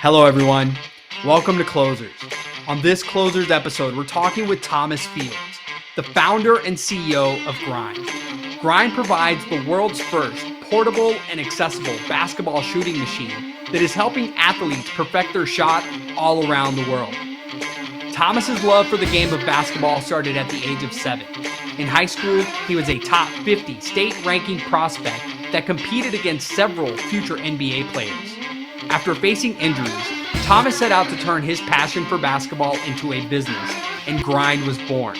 Hello, everyone. Welcome to Closers. On this Closers episode, we're talking with Thomas Fields, the founder and CEO of Grind. Grind provides the world's first portable and accessible basketball shooting machine that is helping athletes perfect their shot all around the world. Thomas's love for the game of basketball started at the age of 7. In high school, he was a top 50 state-ranking prospect that competed against several future NBA players. After facing injuries, Thomas set out to turn his passion for basketball into a business, and Grind was born.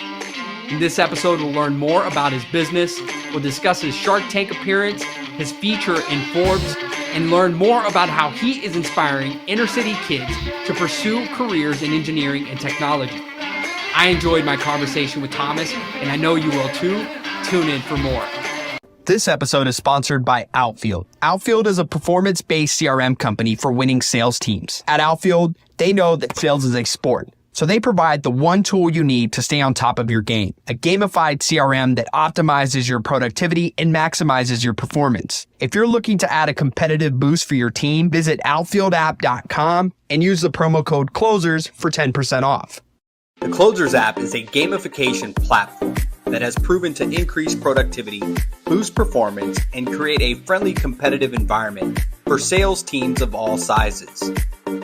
In this episode, we'll learn more about his business, we'll discuss his Shark Tank appearance, his feature in Forbes, and learn more about how he is inspiring inner-city kids to pursue careers in engineering and technology. I enjoyed my conversation with Thomas, and I know you will too. Tune in for more. This episode is sponsored by Outfield. Outfield is a performance-based CRM company for winning sales teams. At Outfield, they know that sales is a sport, so they provide the one tool you need to stay on top of your game, a gamified CRM that optimizes your productivity and maximizes your performance. If you're looking to add a competitive boost for your team, visit outfieldapp.com and use the promo code CLOSERS for 10% off. The Closers app is a gamification platform that has proven to increase productivity, boost performance, and create a friendly competitive environment for sales teams of all sizes.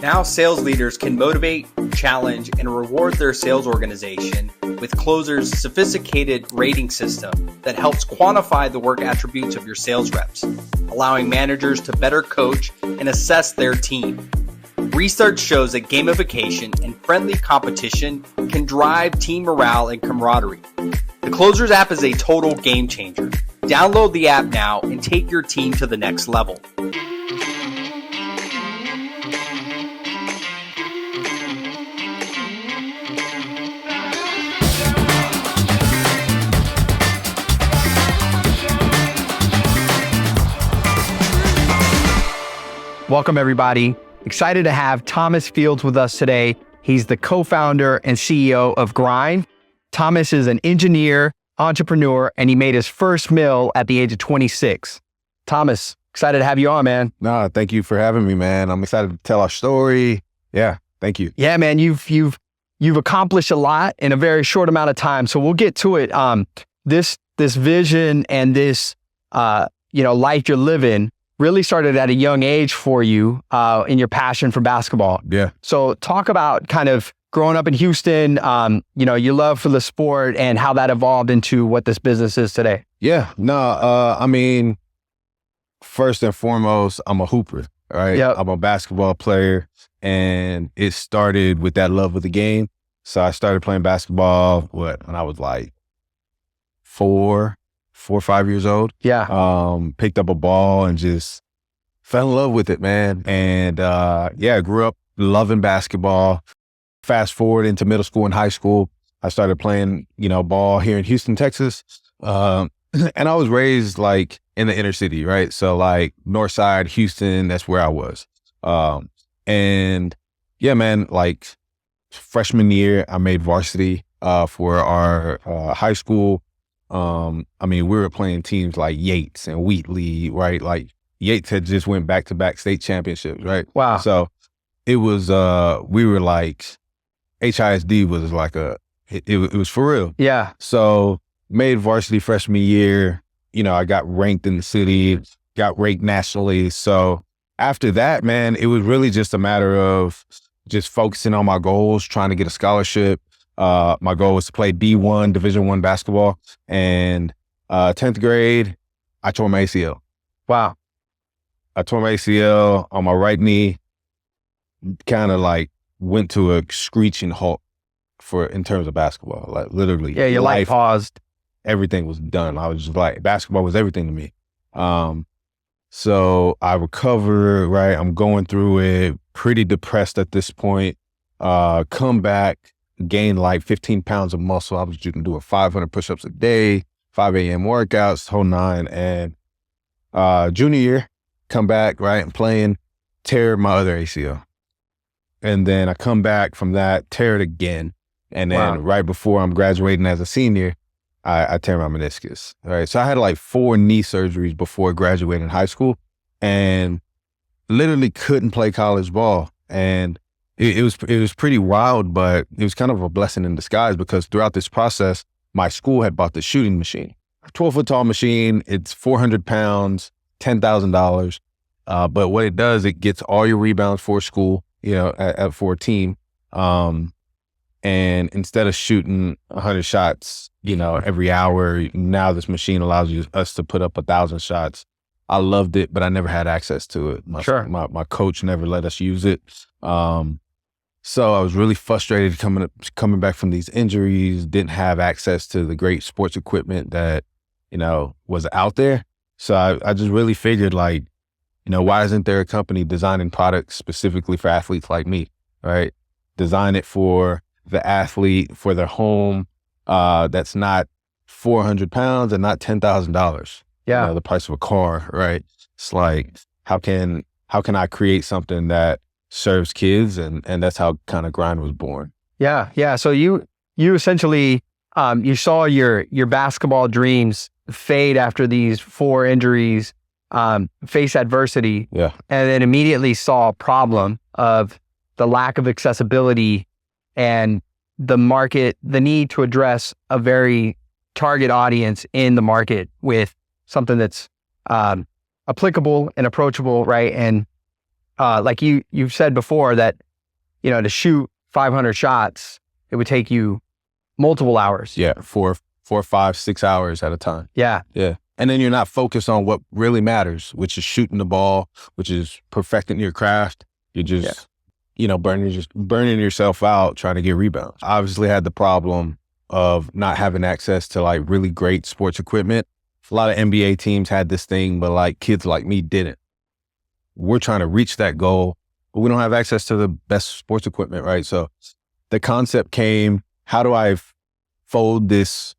Now sales leaders can motivate, challenge, and reward their sales organization with Closer's sophisticated rating system that helps quantify the work attributes of your sales reps, allowing managers to better coach and assess their team. Research shows that gamification and friendly competition can drive team morale and camaraderie. The Closers app is a total game changer. Download the app now and take your team to the next level. Welcome, everybody. Excited to have Thomas Fields with us today. He's the co-founder and CEO of Grind. Thomas is an engineer, entrepreneur, and he made his first mill at the age of 26. Thomas, excited to have you on, man. No, thank you for having me, man. I'm excited to tell our story. Yeah, thank you. Yeah, man, you've accomplished a lot in a very short amount of time. So we'll get to it. This vision and this life you're living really started at a young age for you in your passion for basketball. Yeah. So talk about kind of growing up in Houston, your love for the sport and how that evolved into what this business is today. Yeah. No, first and foremost, I'm a hooper, right? Yep. I'm a basketball player, and it started with that love of the game. So I started playing basketball, when I was like 4 or 5 years old. Yeah. Picked up a ball and just fell in love with it, man. And I grew up loving basketball. Fast forward into middle school and high school, I started playing, ball here in Houston, Texas. And I was raised like in the inner city, right? So like North Side, Houston, that's where I was. And yeah, man, like freshman year, I made varsity for our high school. We were playing teams like Yates and Wheatley, right? Like Yates had just went back-to-back state championships, right? Wow. So it was, we were like, HISD was like it was for real. Yeah. So made varsity freshman year, I got ranked in the city, got ranked nationally. So after that, man, it was really just a matter of just focusing on my goals, trying to get a scholarship. My goal was to play D1, Division I basketball. And 10th grade, I tore my ACL. Wow. I tore my ACL on my right knee, kind of like went to a screeching halt in terms of basketball, like literally. Yeah, your life paused. Everything was done. I was just like, basketball was everything to me. So I recovered, right? I'm going through it, pretty depressed at this point. Come back, gained like 15 pounds of muscle. I was doing 500 push-ups a day, 5 a.m. workouts, whole nine. And junior year, come back, right? I'm playing, tear my other ACL. And then I come back from that, tear it again. And then right before I'm graduating as a senior, I tear my meniscus. All right. So I had like 4 knee surgeries before graduating high school and literally couldn't play college ball. And it was pretty wild, but it was kind of a blessing in disguise because throughout this process, my school had bought the shooting machine, a 12-foot tall machine. It's 400 pounds, $10,000. But what it does, it gets all your rebounds for school, for a team. And instead of shooting 100 shots, every hour, now this machine allows us to put up 1,000 shots. I loved it, but I never had access to it. My coach never let us use it. So I was really frustrated coming back from these injuries, didn't have access to the great sports equipment that, was out there. So I just really figured why isn't there a company designing products specifically for athletes like me, right? Design it for the athlete, for their home, that's not 400 pounds and not $10,000. Yeah. The price of a car, right? It's like, how can I create something that serves kids? And that's how kind of Grind was born. Yeah. Yeah. So you essentially, you saw your basketball dreams fade after these 4 injuries, face adversity. Yeah. And then immediately saw a problem of the lack of accessibility and the need to address a very target audience in the market with something that's applicable and approachable, right? And like you've said before that, to shoot 500 shots, it would take you multiple hours. Yeah, 4, 5, 6 hours at a time. Yeah. Yeah. And then you're not focused on what really matters, which is shooting the ball, which is perfecting your craft. You're just, burning yourself out trying to get rebounds. I obviously had the problem of not having access to really great sports equipment. A lot of NBA teams had this thing, but kids like me didn't. We're trying to reach that goal, but we don't have access to the best sports equipment, right? So the concept came, how do I fold this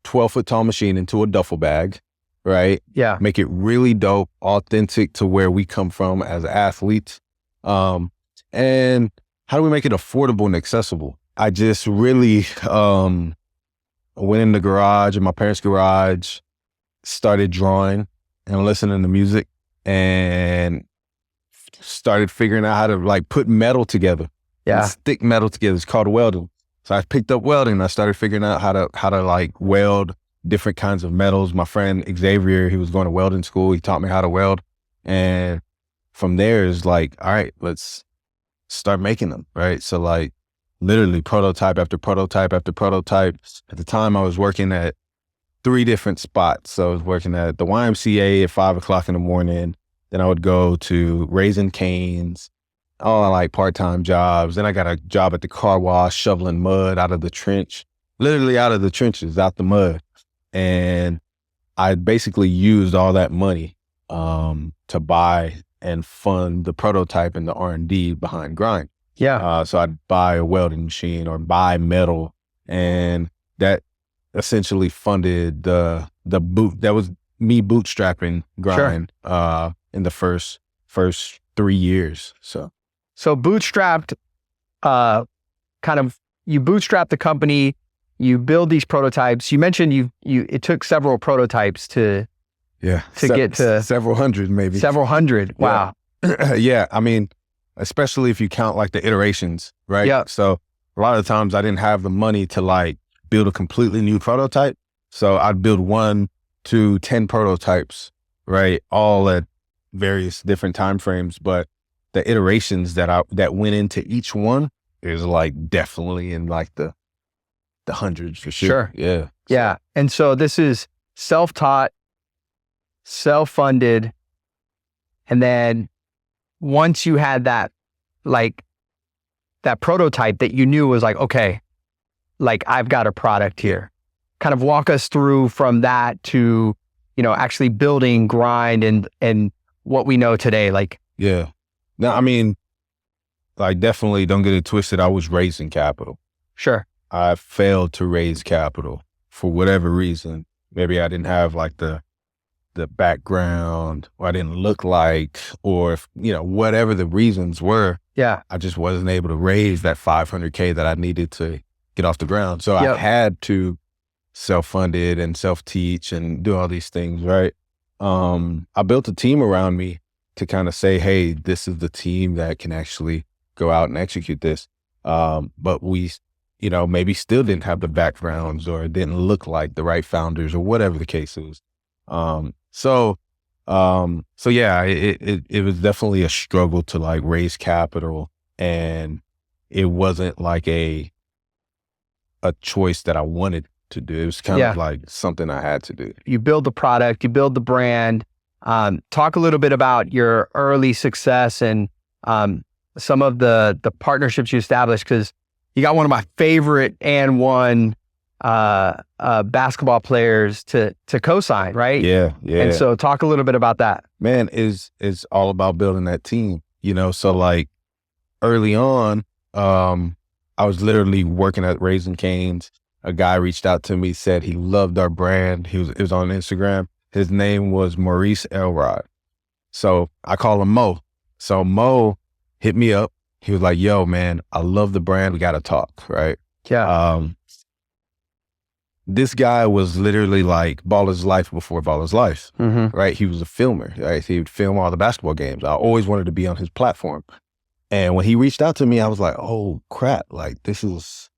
12-foot tall machine into a duffel bag, right? Yeah. Make it really dope, authentic to where we come from as athletes. And how do we make it affordable and accessible? I just really went in the garage, in my parents' garage, started drawing and listening to music, and started figuring out how to put metal together. Yeah. Stick metal together. It's called welding. So I picked up welding and I started figuring out how to weld different kinds of metals. My friend Xavier, he was going to welding school. He taught me how to weld. And from there is all right, let's start making them, right? So literally prototype after prototype after prototype. At the time I was working at 3 different spots. So I was working at the YMCA at 5 o'clock in the morning. Then I would go to Raising Cane's, all part-time jobs. Then I got a job at the car wash, shoveling mud out of the trench, literally out of the trenches, out the mud. And I basically used all that money to buy and fund the prototype and the R&D behind Grind. Yeah. So I'd buy a welding machine or buy metal, and that essentially funded the boot. That was me bootstrapping Grind in the first 3 years. So bootstrapped, you bootstrap the company, you build these prototypes. You mentioned it took several prototypes to get to several hundred, maybe. Several hundred. Wow. Yeah. I mean, especially if you count the iterations, right? Yeah. So a lot of times I didn't have the money to build a completely new prototype. So I'd build 1 to 10 prototypes, right? All at various different time frames. But the iterations that went into each one is definitely in the hundreds for sure. Sure. Yeah. Yeah. And so this is self-taught, self-funded. And then once you had that prototype that you knew was okay, I've got a product here. Kind of walk us through from that to, actually building Grind and what we know today. Yeah. No, I mean, definitely don't get it twisted. I was raising capital. Sure. I failed to raise capital for whatever reason. Maybe I didn't have the background, or I didn't look or if, whatever the reasons were. Yeah. I just wasn't able to raise that $500K that I needed to get off the ground. So I had to self-fund it and self-teach and do all these things, right? I built a team around me to kind of say, hey, this is the team that can actually go out and execute this. But we, maybe still didn't have the backgrounds or didn't look like the right founders or whatever the case is. So yeah, it was definitely a struggle to like raise capital, and it wasn't like a choice that I wanted to do. It was kind of like something I had to do. You build the product, you build the brand. Talk a little bit about your early success and some of the partnerships you established, because you got one of my favorite and one basketball players to co-sign, right? Yeah. And so talk a little bit about that. Man, is all about building that team, So like early on, I was literally working at Raising Cane's. A guy reached out to me, said he loved our brand. It was on Instagram. His name was Maurice Elrod. So I call him Mo. So Mo hit me up. He was like, yo, man, I love the brand. We got to talk, right? Yeah. This guy was literally like Baller's Life before Baller's Life, right? He was a filmer, right? He would film all the basketball games. I always wanted to be on his platform. And when he reached out to me, I was like, oh crap, like this is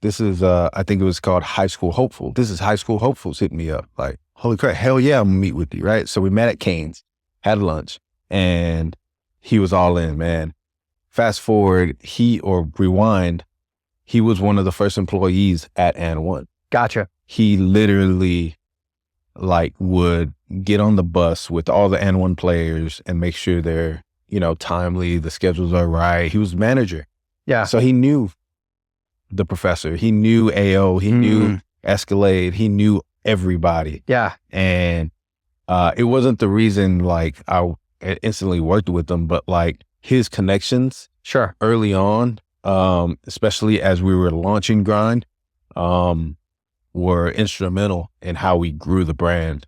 I think it was called High School Hopeful. This is High School Hopefuls hitting me up. Like, holy crap, hell yeah, I'm gonna meet with you, right? So we met at Cane's, had lunch, and he was all in, man. Fast forward, rewind, he was one of the first employees at And1. Gotcha. He literally like would get on the bus with all the And1 players and make sure they're, timely, the schedules are right. He was manager. Yeah. So he knew the professor, he knew AO, he knew Escalade, he knew everybody. Yeah. And it wasn't the reason like I instantly worked with him, but like his connections early on, especially as we were launching Grind, were instrumental in how we grew the brand,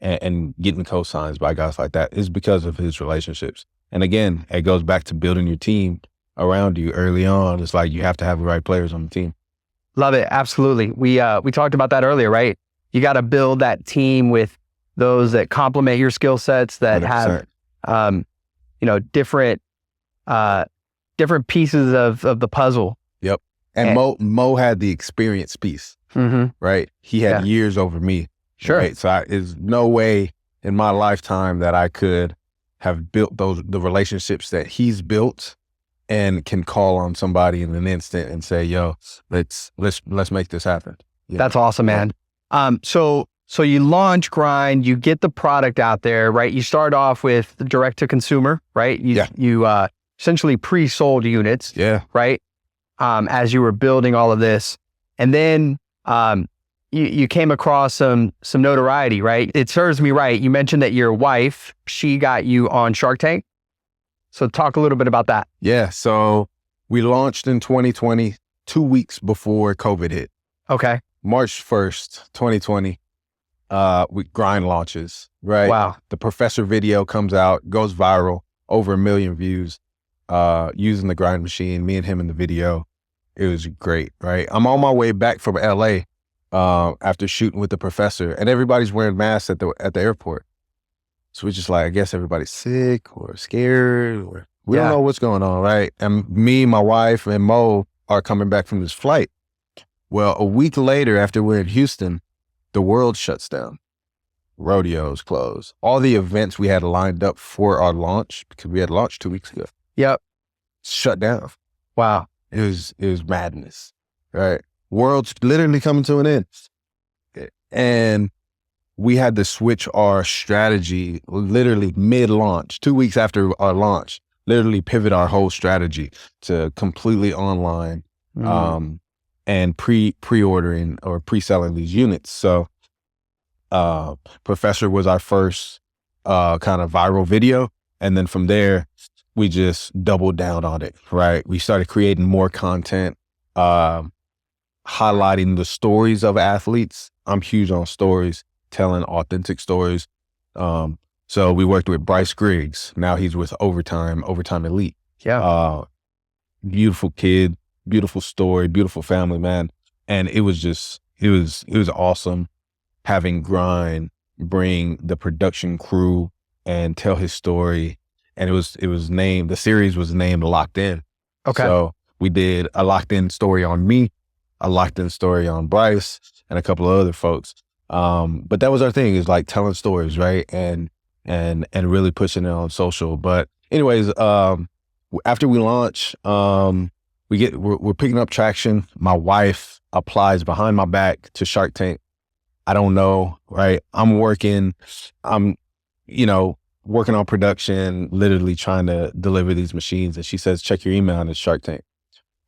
and getting cosigns by guys like that is because of his relationships. And again, it goes back to building your team around you early on. It's like you have to have the right players on the team. Love it. Absolutely. We talked about that earlier, right? You got to build that team with those that complement your skill sets, that 100%. have, different pieces of the puzzle. Yep. And Mo had the experience piece, right? He had years over me. Sure. Right? So there's no way in my lifetime that I could have built the relationships that he's built and can call on somebody in an instant and say, yo, let's make this happen. Yeah. That's awesome, man. So you launch Grind, you get the product out there, right? You start off with direct to consumer, right? You essentially pre-sold units, right? As you were building all of this. And then you came across some notoriety, right? It serves me right. You mentioned that your wife, she got you on Shark Tank. So talk a little bit about that. Yeah. So we launched in 2020, 2 weeks before COVID hit. Okay. March 1st, 2020, Grind launches, right? Wow. The Professor video comes out, goes viral, over 1 million views, using the Grind machine, me and him in the video. It was great, right? I'm on my way back from LA after shooting with the Professor, and everybody's wearing masks at the airport. So we're just like, I guess everybody's sick or scared, or we don't know what's going on, right? And me, my wife, and Mo are coming back from this flight. Well, a week later, after we're in Houston, the world shuts down. Rodeos closed. All the events we had lined up for our launch, because we had launched 2 weeks ago. Yep. Shut down. Wow. It was madness, right? World's literally coming to an end. And we had to switch our strategy literally mid-launch, 2 weeks after our launch, literally pivot our whole strategy to completely online, and pre-ordering or pre-selling these units. So Professor was our first kind of viral video. And then from there, we just doubled down on it, right? We started creating more content, highlighting the stories of athletes. I'm huge on stories, telling authentic stories. So we worked with Bryce Griggs. Now he's with Overtime Elite. Yeah. Beautiful kid, beautiful story, beautiful family, man. And it was awesome having Grind bring the production crew and tell his story and it was named, the series was named Locked In. Okay. So we did a Locked In story on me, a Locked In story on Bryce, and a couple of other folks. But that was our thing, is like telling stories, right? And really pushing it on social. But anyways, after we launch, we're picking up traction. My wife applies behind my back to Shark Tank. I don't know, right? I'm working on production, literally trying to deliver these machines. And she says, check your email on the Shark Tank.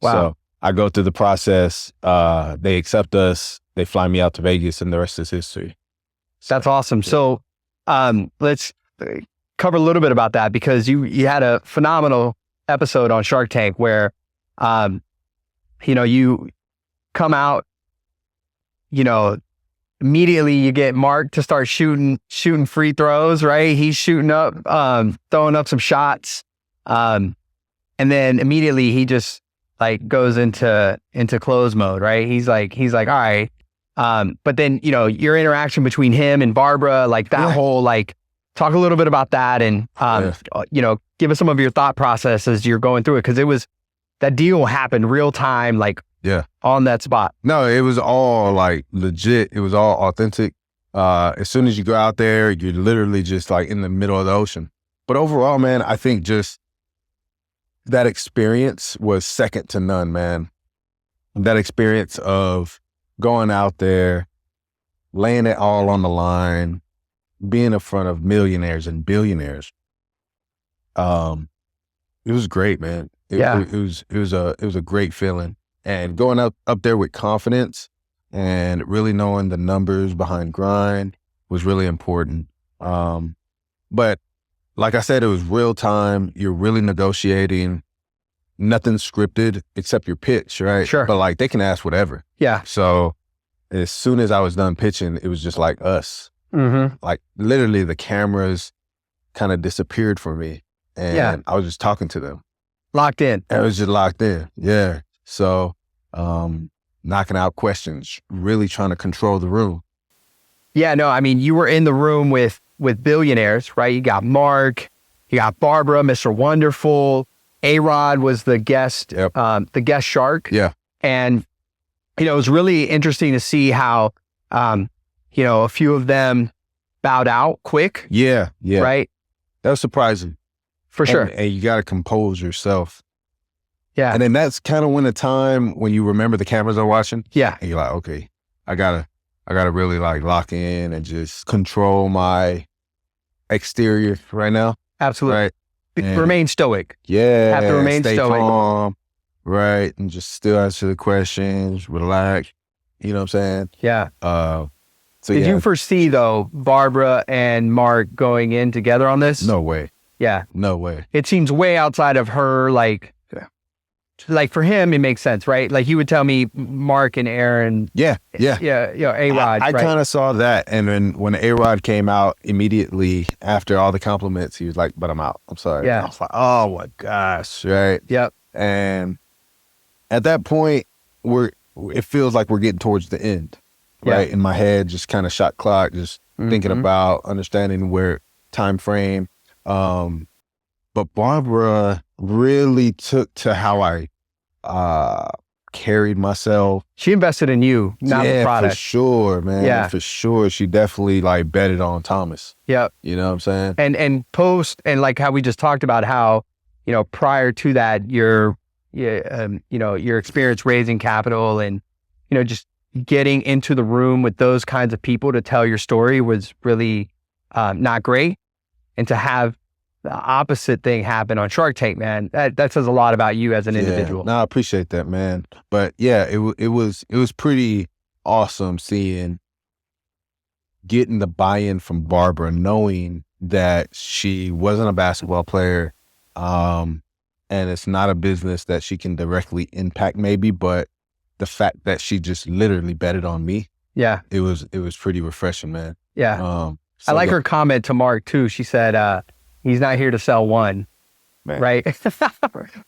Wow. So I go through the process. They accept us. They fly me out to Vegas, and the rest is history. That's awesome. So let's cover a little bit about that, because you had a phenomenal episode on Shark Tank where, you come out, immediately you get Mark to start shooting free throws, right? He's shooting up, throwing up some shots. And then immediately he just like goes into close mode, right? He's like, all right. But then, your interaction between him and Barbara, like that whole, like, talk a little bit about that, and, give us some of your thought process as you're going through it. Cause that deal happened real time, like on that spot. No, it was all like legit. It was all authentic. As soon as you go out there, you're literally just like in the middle of the ocean. But overall, man, I think just that experience was second to none, man. That experience of going out there, laying it all on the line, being in front of millionaires and billionaires. It was great, man. It was a great feeling. And going up there with confidence and really knowing the numbers behind Grind was really important. But like I said, it was real time. You're really negotiating. Nothing scripted except your pitch, right? Sure. But like they can ask whatever. Yeah. So as soon as I was done pitching, it was just like us. Mm-hmm. Like literally the cameras kind of disappeared for me. And I was just talking to them. Locked in. I was just locked in. Yeah. So knocking out questions, really trying to control the room. Yeah, no, I mean, you were in the room with billionaires, right? You got Mark, you got Barbara, Mr. Wonderful, A-Rod was the guest, the guest shark. Yeah. And, it was really interesting to see how, a few of them bowed out quick. Yeah. Yeah. Right? That was surprising. For sure. And you got to compose yourself. Yeah. And then that's kind of when the time when you remember the cameras are watching. Yeah. And you're like, okay, I gotta really like lock in and just control my exterior right now. Absolutely. Right. And remain stoic. Yeah. Have to remain stay stoic. calm. Right. And just still answer the questions, relax. You know what I'm saying? Yeah. Did you foresee though, Barbara and Mark going in together on this? No way. Yeah. No way. It seems way outside of her, like, like for him, it makes sense, right? Like you would tell me Mark and Aaron. Yeah. A-Rod. I right? kind of saw that. And then when A-Rod came out immediately after all the compliments, he was like, but I'm out. I'm sorry. Yeah. I was like, oh my gosh. Right. Yep. And at that point, it feels like we're getting towards the end. Right. In my head, just kind of shot clock, just thinking about understanding where time frame. But Barbara really took to how I carried myself. She invested in you, not the product. For sure, man. Yeah. For sure. She definitely like betted on Thomas. Yep. You know what I'm saying? And post, and like how we just talked about how, prior to that, your experience raising capital and, just getting into the room with those kinds of people to tell your story was really not great. And to have the opposite thing happen on Shark Tank, man, that says a lot about you as an individual. No, I appreciate that, man. But yeah, it was pretty awesome getting the buy-in from Barbara, knowing that she wasn't a basketball player, and it's not a business that she can directly impact maybe, but the fact that she just literally betted on me. Yeah. It was pretty refreshing, man. Yeah. I like her comment to Mark too. She said, he's not here to sell one. Man. Right.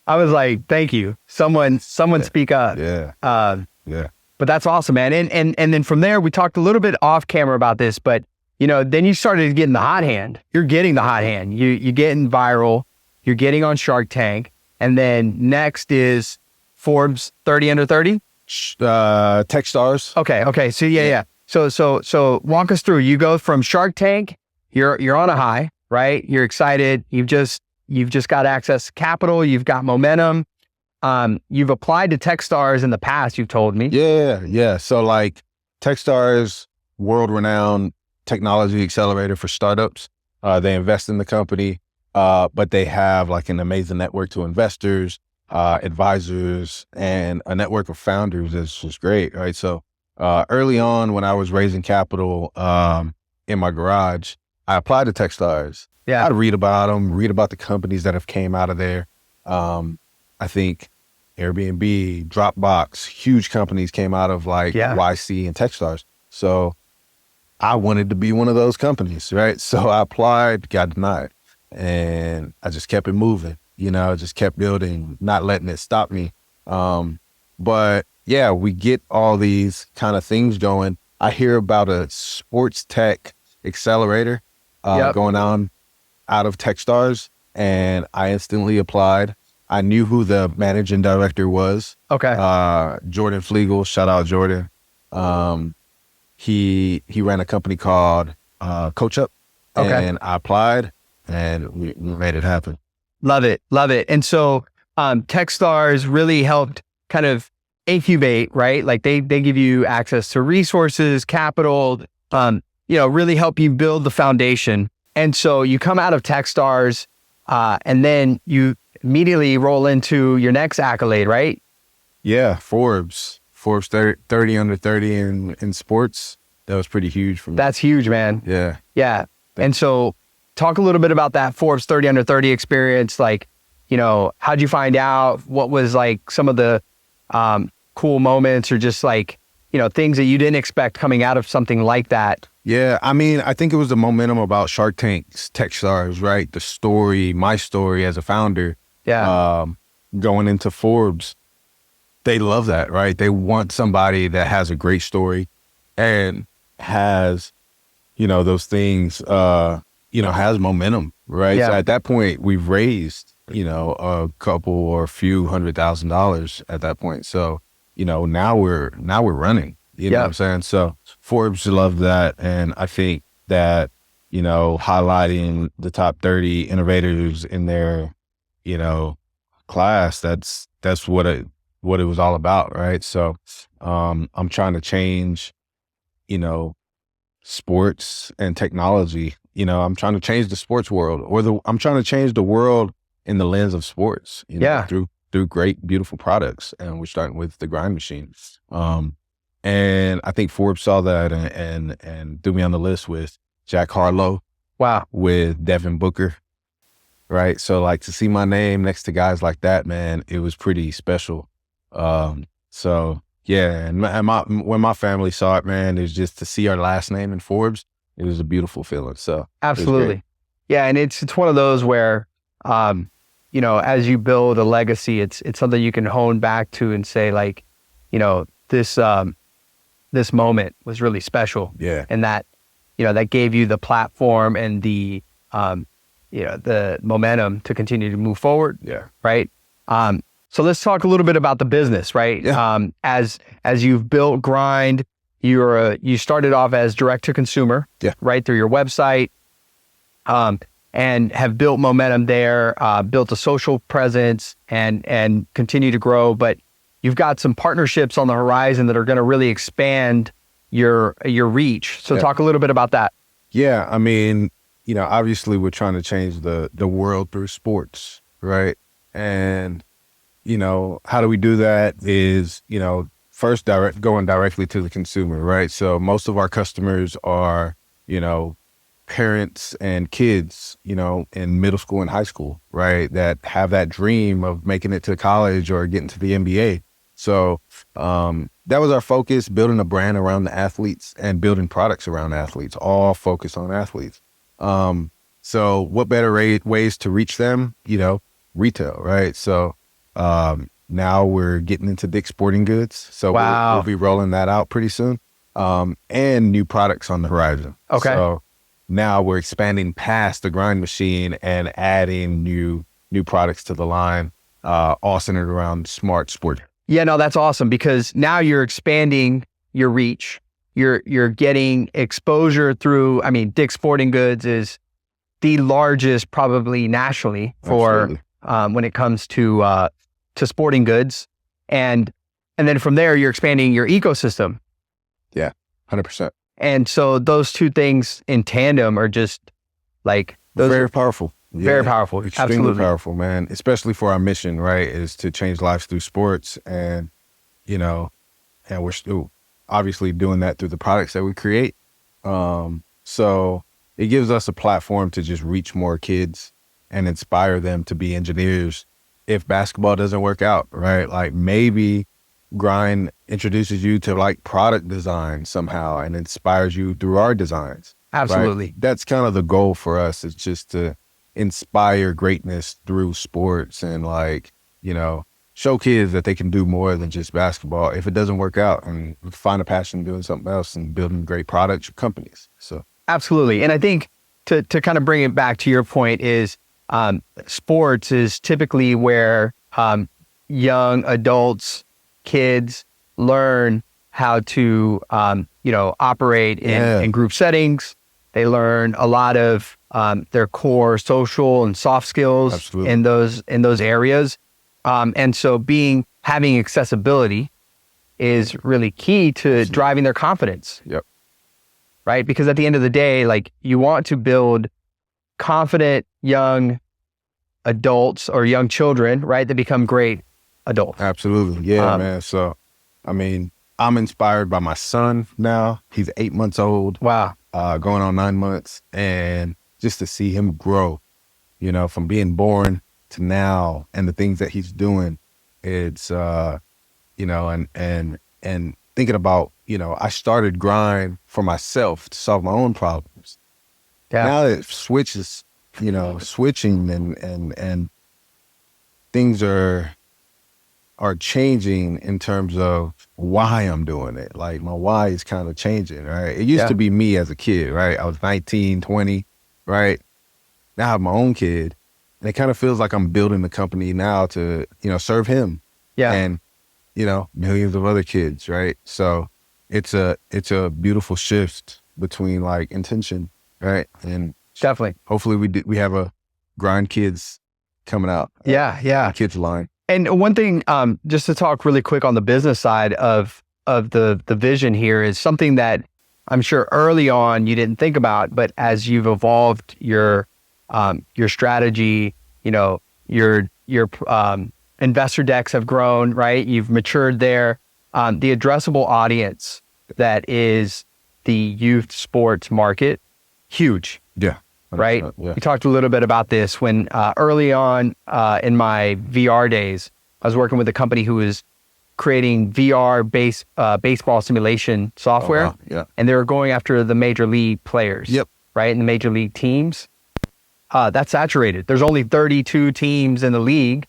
I was like, thank you. Someone speak up. Yeah. But that's awesome, man. And then from there, we talked a little bit off camera about this, but then you started getting the hot hand. You're getting the hot hand. You're getting viral. You're getting on Shark Tank. And then next is Forbes 30 under 30. Techstars. Okay. So yeah. So walk us through. You go from Shark Tank, you're on a high, right? You're excited. You've just got access to capital. You've got momentum. You've applied to Techstars in the past, you've told me. Yeah. So like Techstars, world-renowned technology accelerator for startups. They invest in the company, but they have like an amazing network to investors, advisors, and a network of founders that's just great, right? So early on when I was raising capital in my garage, I applied to Techstars. Yeah. I'd read about them, read about the companies that have came out of there. I think Airbnb, Dropbox, huge companies came out of like YC and Techstars. So I wanted to be one of those companies, right? So I applied, got denied, and I just kept it moving, just kept building, not letting it stop me. But yeah, we get all these kind of things going. I hear about a sports tech accelerator going on out of Techstars, and I instantly applied. I knew who the managing director was. Okay. Jordan Flegel, shout out Jordan. He ran a company called Coach Up, and I applied, and we made it happen. Love it. And so Techstars really helped kind of incubate, right? Like they give you access to resources, capital, really help you build the foundation. And so you come out of Techstars, and then you immediately roll into your next accolade, right? Yeah, Forbes 30 under 30 in sports. That was pretty huge for me. That's huge, man. Yeah. And so talk a little bit about that Forbes 30 under 30 experience. Like, how'd you find out? What was like some of the cool moments, or just like, things that you didn't expect coming out of something like that? Yeah, I mean, I think it was the momentum about Shark Tank's Techstars, right? The story, my story as a founder. Yeah. Going into Forbes, they love that, right? They want somebody that has a great story and has, those things, has momentum, right? Yeah. So at that point, we've raised, a couple or a few $100,000 at that point. So, now we're running, you know what I'm saying? So Forbes loved that. And I think that, highlighting the top 30 innovators in their, class, that's what it was all about, right? So I'm trying to change, sports and technology. I'm trying to change the sports world, I'm trying to change the world in the lens of sports, through great, beautiful products. And we're starting with the grind machine. And I think Forbes saw that and threw me on the list with Jack Harlow. Wow. With Devin Booker. Right. So like to see my name next to guys like that, man, it was pretty special. So yeah. And when my family saw it, man, it was just to see our last name in Forbes. It was a beautiful feeling. So absolutely. Yeah. And it's one of those where, as you build a legacy, it's something you can hone back to and say like, this moment was really special. Yeah. And that, that gave you the platform and the momentum to continue to move forward. Yeah. Right. So let's talk a little bit about the business, right? Yeah. As you've built Grind, you started off as direct to consumer, right, through your website, and have built momentum there, built a social presence, and continue to grow. But you've got some partnerships on the horizon that are going to really expand your reach. So talk a little bit about that. Yeah, I mean, obviously we're trying to change the world through sports, right? And, how do we do that is, first going directly to the consumer, right? So most of our customers are, parents and kids, in middle school and high school, right? That have that dream of making it to college or getting to the NBA. So that was our focus, building a brand around the athletes and building products around athletes, all focused on athletes. So what better ways to reach them? Retail, right? So now we're getting into Dick's Sporting Goods. So we'll be rolling that out pretty soon. And new products on the horizon. Okay. So now we're expanding past the grind machine and adding new new products to the line, all centered around smart sport. Yeah, no, that's awesome because now you're expanding your reach. You're getting exposure through, I mean, Dick's Sporting Goods is the largest probably nationally for when it comes to sporting goods. And then from there, you're expanding your ecosystem. Yeah, 100%. And so those two things in tandem are just like those very powerful. Very powerful. Extremely Absolutely powerful, man. Especially for our mission, right? Is to change lives through sports. And, you know, and we're still obviously doing that through the products that we create. So it gives us a platform to just reach more kids and inspire them to be engineers if basketball doesn't work out, right? Like maybe Grind introduces you to like product design somehow and inspires you through our designs. Absolutely. Right? That's kind of the goal for us. It's just to inspire greatness through sports and like, you know, show kids that they can do more than just basketball if it doesn't work out, and find a passion doing something else and building great products or companies. So absolutely. And I think to kind of bring it back to your point is sports is typically where young adults, kids learn how to, operate in group settings. They learn a lot of their core social and soft skills Absolutely. in those areas. And so having accessibility is really key to driving their confidence. Yep. Right? Because at the end of the day, like you want to build confident young adults or young children, right? That become great adults. Absolutely. Yeah, man. So, I mean, I'm inspired by my son now. He's 8 months old. Wow. Going on 9 months. And just to see him grow, you know, from being born to now and the things that he's doing, it's, you know, and thinking about, you know, I started Grind for myself to solve my own problems. Yeah. Now it switches, you know, switching and things are changing in terms of why I'm doing it. Like my why is kind of changing, right? It used to be me as a kid, right? I was 19, 20, right? Now I have my own kid, and it kind of feels like I'm building the company now to, you know, serve him. Yeah. And, you know, millions of other kids, right? So it's a beautiful shift between like intention, right? And definitely. Hopefully we have a Grind Kids coming out. Yeah. Kids line. And one thing, just to talk really quick on the business side of the vision here is something that I'm sure early on you didn't think about, but as you've evolved your strategy, you know, your investor decks have grown, right? You've matured there. The addressable audience that is the youth sports market, huge. Yeah. Right? Yeah. We talked a little bit about this when early on in my VR days, I was working with a company who was creating VR baseball simulation software. Oh, wow. Yeah. And they were going after the major league players. Yep. Right? And the major league teams. That's saturated. There's only 32 teams in the league.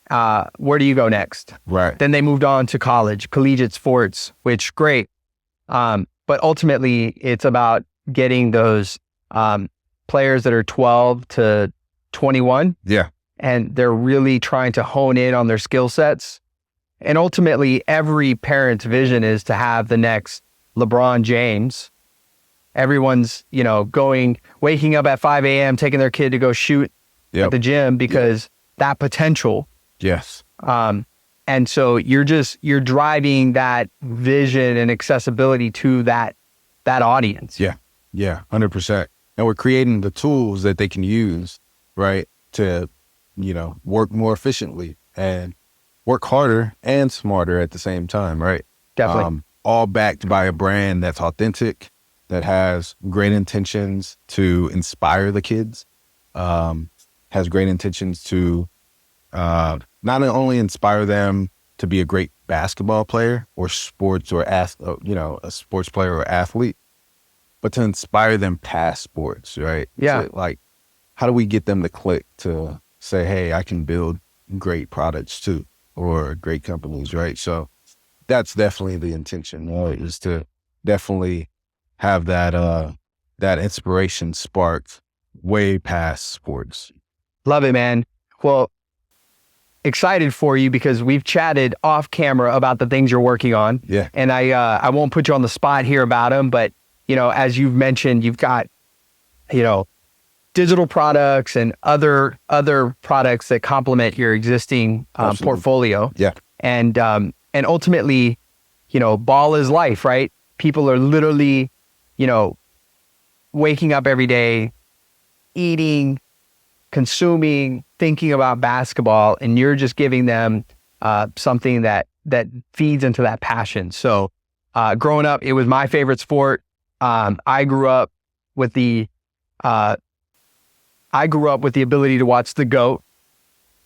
Where do you go next? Right. Then they moved on to collegiate sports, which great. But ultimately it's about getting those players that are 12 to 21. Yeah. And they're really trying to hone in on their skill sets. And ultimately, every parent's vision is to have the next LeBron James. Everyone's, you know, waking up at 5 a.m., taking their kid to go shoot at the gym because that potential. Yes. And so you're driving that vision and accessibility to that audience. Yeah. Yeah. 100%. And we're creating the tools that they can use, right, to, you know, work more efficiently and work harder and smarter at the same time, right? Definitely. All backed by a brand that's authentic, that has great intentions to inspire the kids, has great intentions to not only inspire them to be a great basketball player or a sports player or athlete, but to inspire them past sports, right? Yeah. So, like, how do we get them to click to say, hey, I can build great products too, or great companies, right? So that's definitely the intention, right? Is to definitely have that inspiration sparked way past sports. Love it, man. Well, excited for you because we've chatted off camera about the things you're working on. Yeah. And I won't put you on the spot here about them, but, as you've mentioned, you've got, digital products and other products that complement your existing portfolio. Yeah. And ultimately, ball is life, right? People are literally, waking up every day, eating, consuming, thinking about basketball, and you're just giving them something that feeds into that passion. So growing up, it was my favorite sport. I grew up with the ability to watch the GOAT,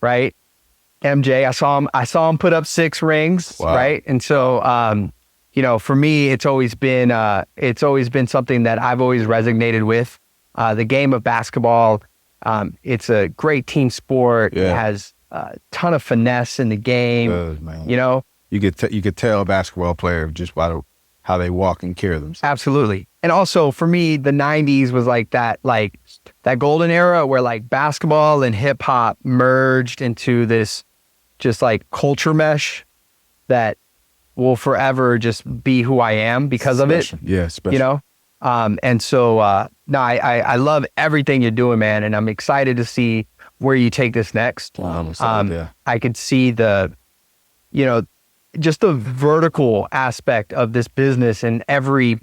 right? MJ. I saw him put up 6 rings, wow. right? And so for me, it's always been something that I've always resonated with. The game of basketball, it's a great team sport. Yeah. It has a ton of finesse in the game. Good, man. You could tell a basketball player just by how they walk and carry themselves. Absolutely. And also for me, the 90s was like that golden era where like basketball and hip hop merged into this just like culture mesh that will forever just be who I am because of it. Yeah, special. And so, I love everything you're doing, man. And I'm excited to see where you take this next. I'm excited, yeah. I could see just the vertical aspect of this business and every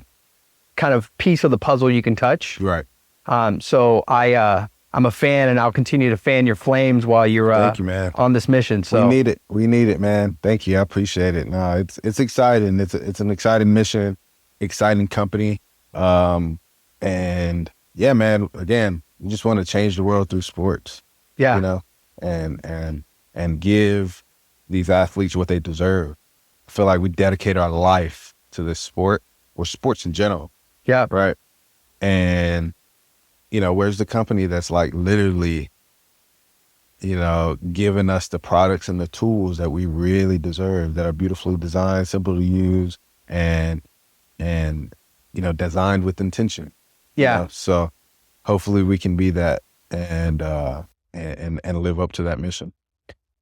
kind of piece of the puzzle you can touch. Right. So I'm a fan, and I'll continue to fan your flames while you're Thank you, man. on this mission. So we need it, man. Thank you. I appreciate it. No, it's exciting. It's an exciting mission, exciting company. And yeah, man, again, we just want to change the world through sports. Yeah. And give these athletes what they deserve. I feel like we dedicate our life to this sport or sports in general. Yeah. Right. And where's the company that's like literally, giving us the products and the tools that we really deserve, that are beautifully designed, simple to use, and designed with intention. Yeah. So hopefully we can be that and live up to that mission.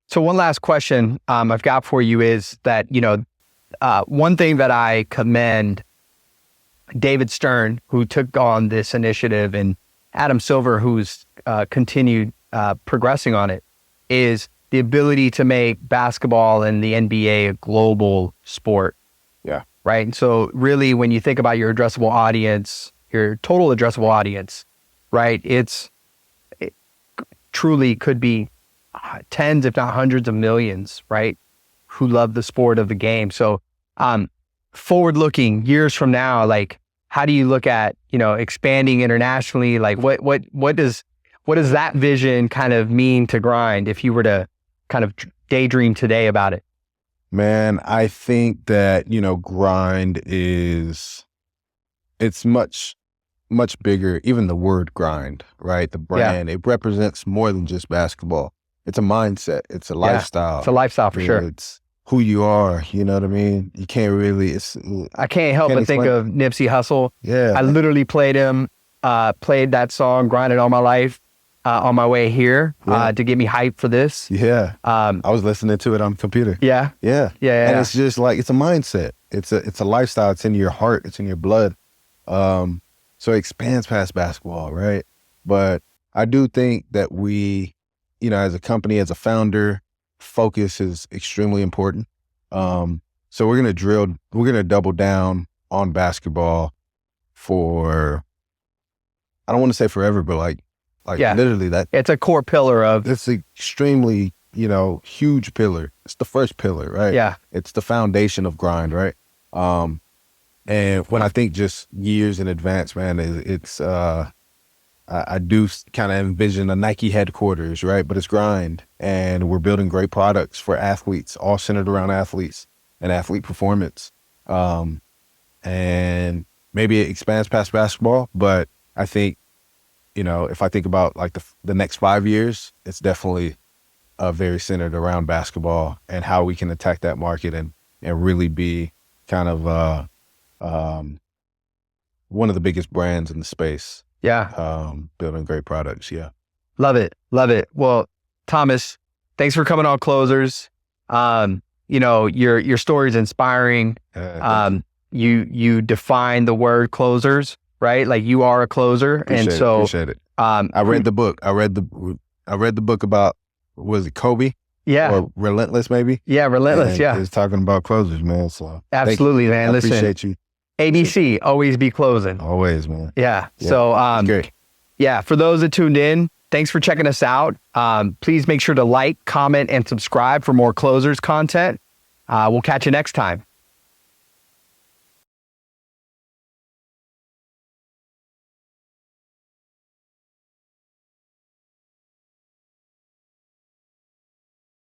So one last question I've got for you is that, one thing that I commend David Stern, who took on this initiative, and Adam Silver, who's continued progressing on it, is the ability to make basketball and the NBA a global sport. Yeah. Right. And so really, when you think about your addressable audience, your total addressable audience, right, it truly could be tens, if not hundreds of millions, right, who love the sport of the game. So forward looking years from now, like, how do you look at, expanding internationally? Like what does that vision kind of mean to Grind if you were to kind of daydream today about it? Man, I think that, Grind it's much, much bigger. Even the word grind, right? The brand, It represents more than just basketball. It's a mindset. It's a lifestyle. It's a lifestyle for sure. It's who you are. You know what I mean? You can't really, I can't help but think of Nipsey Hussle. Yeah. I literally played that song, Grinded All My Life, on my way here to get me hyped for this. Yeah. I was listening to it on the computer. Yeah. Yeah. Yeah. And it's just like, it's a mindset. It's a lifestyle. It's in your heart. It's in your blood. So it expands past basketball, right? But I do think that we, as a company, as a founder, focus is extremely important. So we're going to double down on basketball for, I don't want to say forever, but like literally that. It's a core pillar of. It's an extremely, huge pillar. It's the first pillar, right? Yeah. It's the foundation of Grind, right? And when I think just years in advance, man, it's I do kind of envision a Nike headquarters, right? But it's Grind, and we're building great products for athletes, all centered around athletes and athlete performance. And maybe it expands past basketball, but I think, if I think about like the next 5 years, it's definitely very centered around basketball and how we can attack that market and really be kind of one of the biggest brands in the space. Yeah. Building great products. Yeah. Love it. Love it. Well, Thomas, thanks for coming on Closers. Your story is inspiring. You define the word closers, right? Like you are a closer. Appreciate it. I read the book. I read the book about, was it Kobe? Yeah. Or Relentless, maybe? Yeah, Relentless, and it's talking about closers, man. So absolutely, man. I Listen, appreciate you. ABC, always be closing. Always, man. Yeah. So, great. Yeah, for those that tuned in, thanks for checking us out. Please make sure to like, comment, and subscribe for more Closers content. We'll catch you next time.